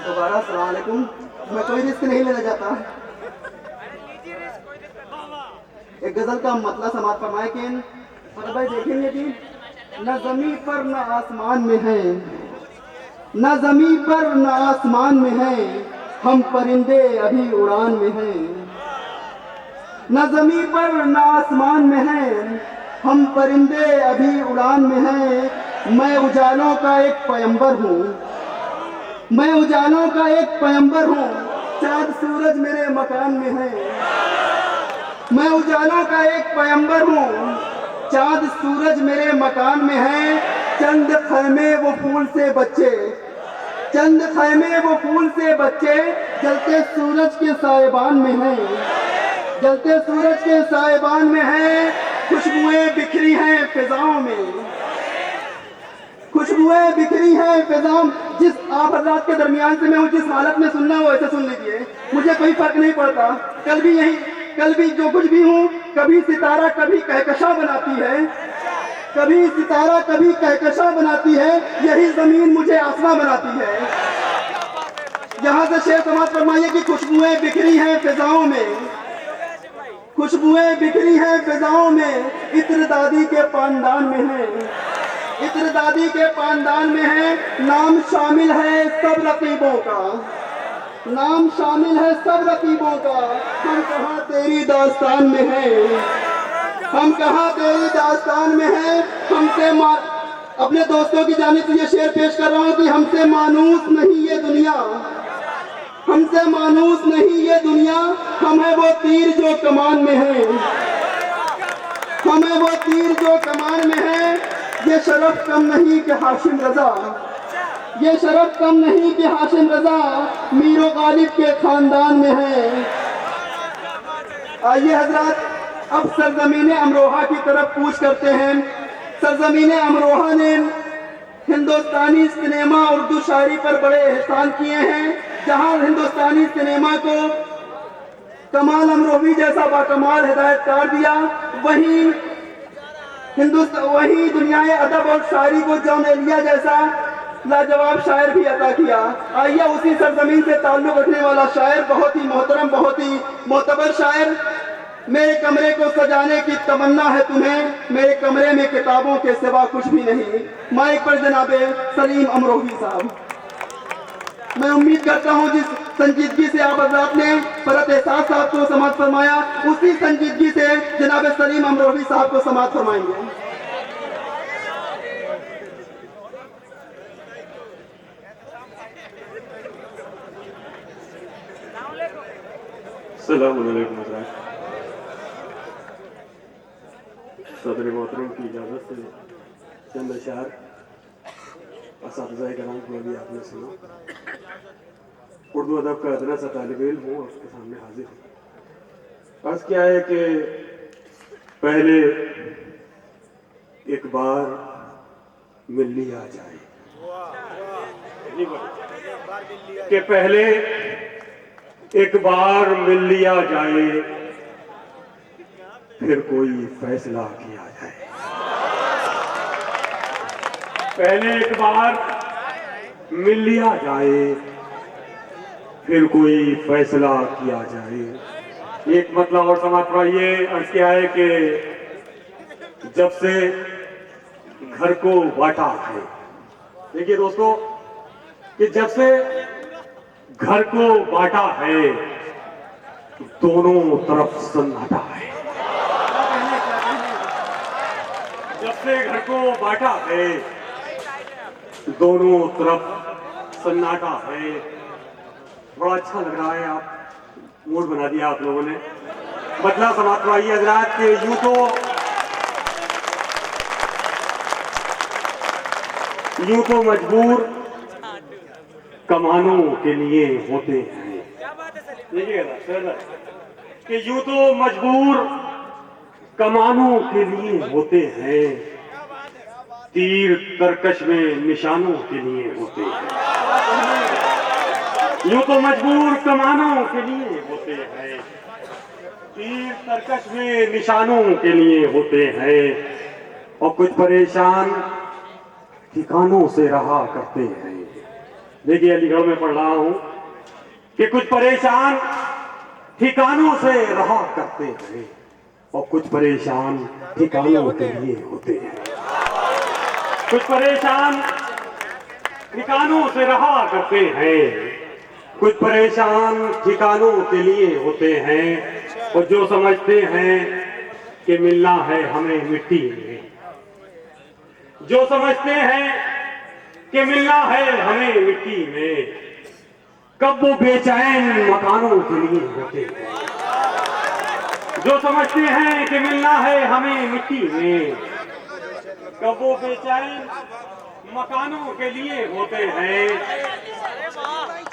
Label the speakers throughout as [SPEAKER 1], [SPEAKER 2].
[SPEAKER 1] दोबारा अस्सलाम वालेकुम। मैं कोई रिस्क नहीं लेना चाहता। एक गजल का मतलब समाप्त फरमाए कि भाई देखेंगे कि न जमीन पर न आसमान में है, न जमीन पर न आसमान में है, हम परिंदे अभी उड़ान में हैं। न जमीन पर न आसमान में है, हम परिंदे अभी उड़ान में हैं। मैं उजालों का एक पैगंबर हूँ, मैं उजालों का एक पैगंबर हूँ, चाँद सूरज मेरे मकान में है। मैं उजालों का एक पैगंबर हूँ, चाँद सूरज मेरे मकान में है। चंद खैमे वो फूल से बच्चे, चंद खैमे वो फूल से बच्चे, जलते सूरज के साएबान में हैं, जलते सूरज के साएबान में हैं। खुशबुएं बिखरी हैं फिजाओं में, खुशबुएं बिखरी हैं फिजाओं। जिस आप हज़रात के दरमियान से मैं हूँ, जिस हालत में सुनना हो ऐसे सुन लीजिए, मुझे कोई फर्क नहीं पड़ता। कल भी यही, कल भी जो कुछ भी हूँ, कभी सितारा कभी कहकशा बनाती है, कभी सितारा कभी कहकशा बनाती है, यही जमीन मुझे आसमां बनाती है। यहाँ से शेर समाप्त फरमाइए कि खुशबुएं बिखरी हैं फिजाओं में, खुशबुएं बिखरी हैं फिजाओं में, इत्र दादी के पानदान में है, इत्र दादी के पानदान में है। नाम शामिल है सब रकीबों का, नाम शामिल है सब रकीबों का, हम कहाँ तेरी दास्तान में है, हम कहाँ तेरी दास्तान में है। हमसे अपने दोस्तों की जानिब से ये शेर पेश कर रहा हूँ कि हमसे मानूस नहीं ये दुनिया, हमसे मानूस नहीं ये दुनिया, हम है वो तीर जो कमान में है, हम है वो तीर जो कमान में है। ये शरफ कम नहीं कि हाशिम रजा, ये शरफ कम नहीं कि हाशिम रजा मीरो गालिब के खानदान में है। आइए हजरत, अब सरजमीन अमरोहा की तरफ कूच करते हैं। सरजमीन अमरोहा ने हिंदुस्तानी सिनेमा उर्दू शायरी पर बड़े एहसान किए हैं। जहां हिंदुस्तानी सिनेमा को कमाल अमरोही जैसा बाकमाल हिदायतकार दिया, वहीं वहीं दुनियाए अदब और शायरी को जॉन एलिया जैसा लाजवाब शायर भी अता किया। आइए उसी सरजमीन से ताल्लुक रखने वाला शायर, बहुत ही मोहतरम, बहुत ही मोतबर शायर। मेरे कमरे को सजाने की तमन्ना है तुम्हें, मेरे कमरे में किताबों के सिवा कुछ भी नहीं। माइक पर जनाबे सलीम अमरोही साहब। मैं उम्मीद करता हूं जिस संजीदगी से आप हज़रात ने फरत एहसास साहब को समाअत फरमाया, उसी संजीदगी से जनाब सलीम अमरोही साहब को समाअत फरमाएंगे।
[SPEAKER 2] अस्सलामु अलैकुम। सदर मोहतरम की इजाज़त से चंद अशार असातिज़ाए कराम को अभी आपने सुना। उर्दू अदब का अदना सा तालिब इल्म हूँ, उसके सामने हाजिर हूँ। अर्ज़ क्या है कि पहले एक बार मिल लिया जाए, कि पहले एक बार मिल लिया जाए, फिर कोई फैसला किया जाए। पहले एक बार मिल लिया जाए, फिर कोई फैसला किया जाए। एक मतलब और समाप्त हुआ। ये अर्ज क्या है कि जब से घर को बांटा है, देखिए दोस्तों, कि जब से घर को बांटा है, दोनों तरफ सन्नाटा है। जब से घर को बांटा है, दोनों तरफ सन्नाटा है। बड़ा अच्छा लग रहा है, आप मूड बना दिया आप लोगों ने। मतलब समाप्त हुई हजरात के यूं तो मजबूर कमानों के लिए होते हैं। देखिएगा कि यूं तो मजबूर कमानों के लिए होते हैं, तीर तरकश में निशानों के लिए होते हैं। यूं तो मजबूर कमानों के लिए होते हैं, तीर तरकश में निशानों के लिए होते हैं, और कुछ परेशान ठिकानों से रहा करते हैं। देखिए अलीगढ़ में पढ़ रहा हूं कि कुछ परेशान ठिकानों से रहा करते हैं और कुछ परेशान ठिकानों के लिए होते हैं। कुछ परेशान ठिकानों से रहा करते हैं, कुछ परेशान ठिकानों के लिए होते हैं और जो समझते हैं कि मिलना है हमें मिट्टी में, जो समझते हैं कि मिलना है हमें मिट्टी में, कब वो बेचैन मकानों के लिए होते हैं। जो समझते हैं कि मिलना है हमें मिट्टी में, कब वो बेचैन मकानों के लिए होते हैं,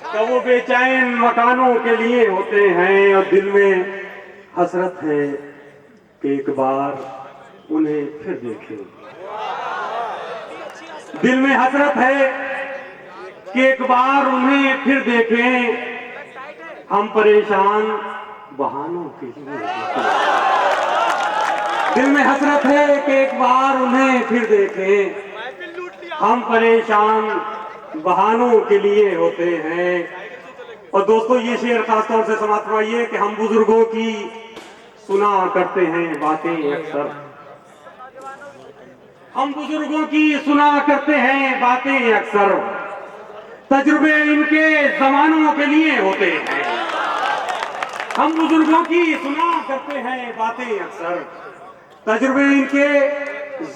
[SPEAKER 2] कब वो बेचैन मकानों के लिए होते हैं। और दिल में हसरत है कि एक बार उन्हें फिर देखें, दिल में हसरत है कि एक बार उन्हें फिर देखें। हम परेशान बहानों के लिए होते हैं, दिल में हसरत है कि एक बार उन्हें फिर देखें। हम परेशान बहानों के लिए होते हैं। और दोस्तों ये शेर खासतौर से समाप्त फरमाइए कि हम बुजुर्गों की सुना करते हैं बातें अक्सर, हम बुजुर्गों की सुना करते हैं बातें अक्सर, तजुर्बे इनके जमानों के लिए होते हैं। हम बुजुर्गों की सुना करते हैं बातें अक्सर, तजुर्बे इनके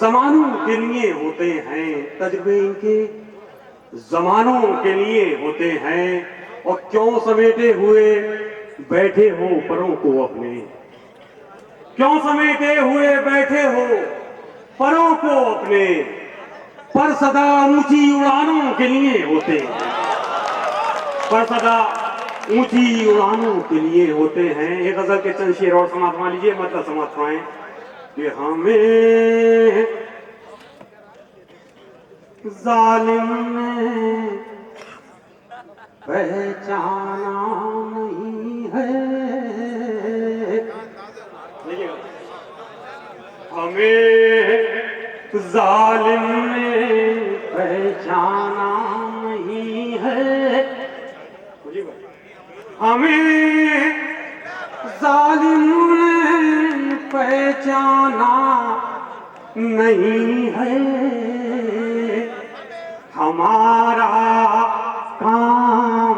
[SPEAKER 2] जमानों के लिए होते हैं, तजुर्बे इनके जमानों के लिए होते हैं। और क्यों समेटे हुए बैठे हो परों को अपने, क्यों समेटे हुए बैठे हो परों को अपने, पर सदा ऊंची उड़ानों के लिए होते हैं, पर सदा ऊंची उड़ानों के लिए होते हैं। एक गजल के चंद शेर और समाप्त मान लीजिए, मतलब समाप्त फरमाएं कि हमें जालिम ने पहचाना नहीं है, हमें जालिम ने पहचाना नहीं है, हमें जालिम ने पहचाना नहीं है। हमारा काम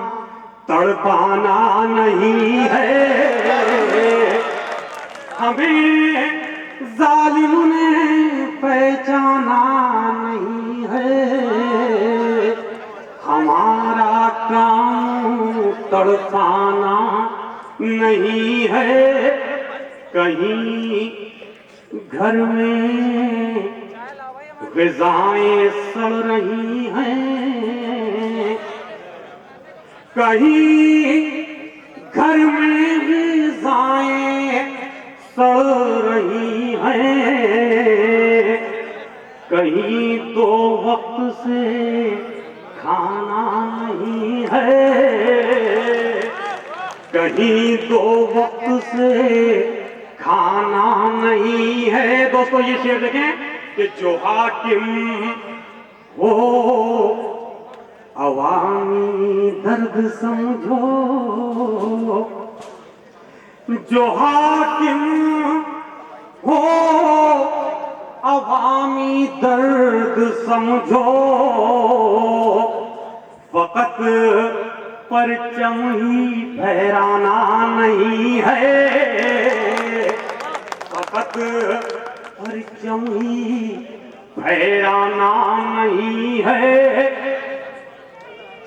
[SPEAKER 2] तड़पाना नहीं है, हमें जालिम ने पहचाना नहीं है। हमारा काम तड़पाना नहीं है। कहीं घर में ग़िज़ाएं सड़ रही हैं, कहीं घर में ग़िज़ाएं सड़ रही हैं, कहीं तो वक्त से खाना नहीं है, कहीं तो वक्त से खाना नहीं है। दोस्तों ये शेर देखें कि जो हाकिम हो अवामी दर्द समझो, जो हाकिम हो अवामी दर्द समझो, फकत परचम ही फहराना नहीं है, फकत परचम ही फहराना नहीं है।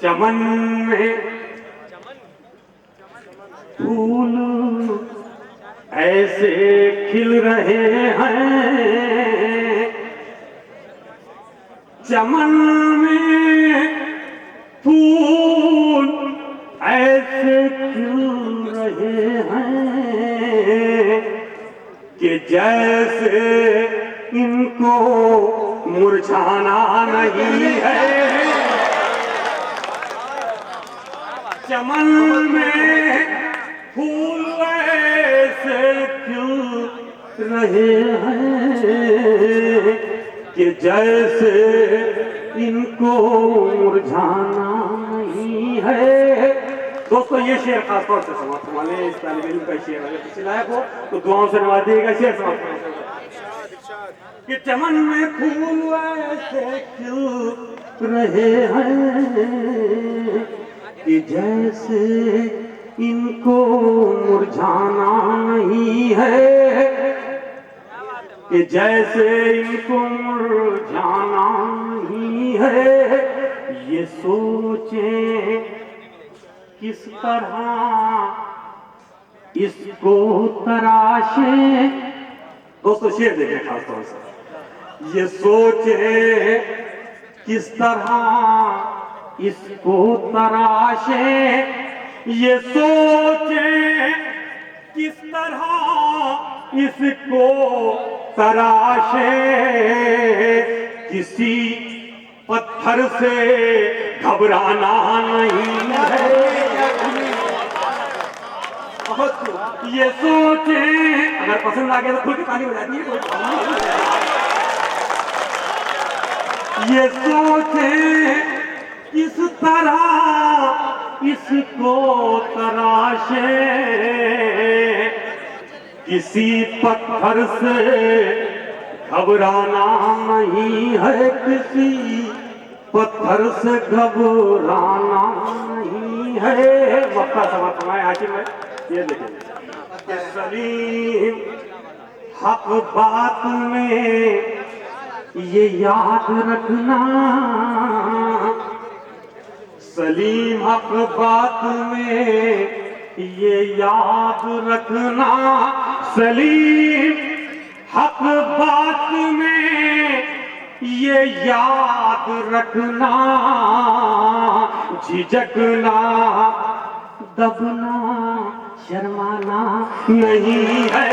[SPEAKER 2] चमन में फूल ऐसे खिल रहे हैं, चमन में फूल ऐसे खिल रहे हैं कि जैसे इनको मुरझाना नहीं है। चमन में फूल ऐसे खिल रहे हैं कि जैसे इनको मुरझाना दोस्तों ये शेर खास तौर से समाप्त करवाने इस तालिब इल्म का शेर अगर किसी लायक हो तो दुआओं से नवाजिएगा। शेर समाप्त करवाने कि चमन में फूल ऐसे खिल रहे हैं कि जैसे इनको मुरझाना नहीं है, कि जैसे इनको मुरझाना नहीं है। ये सोचें किस तरह इसको तराशें। दोस्तों शेर देखें खास तौर से, ये सोचे किस तरह इसको तराशें, ये सोचे किस तरह इसको तराशें। किसी पत्थर से घबराना नहीं है,
[SPEAKER 1] बहुत खूब।
[SPEAKER 2] ये सोचे। अगर पसंद आ गया तो खुल के ताली बजा दीजिए, कोई प्रॉब्लम नहीं है। ये सोचे किस तरह इसको तराशे, किसी पत्थर से घबराना नहीं है, किसी पत्थर से घबराना नहीं है। वक्ता समाप्त हुआ है हाकिम है। ये देखिए सलीम हक बात में ये याद रखना, सलीम हक बात में ये याद रखना, सलीम हक बात में ये याद रखना। झिझकना दबना शर्माना नहीं है।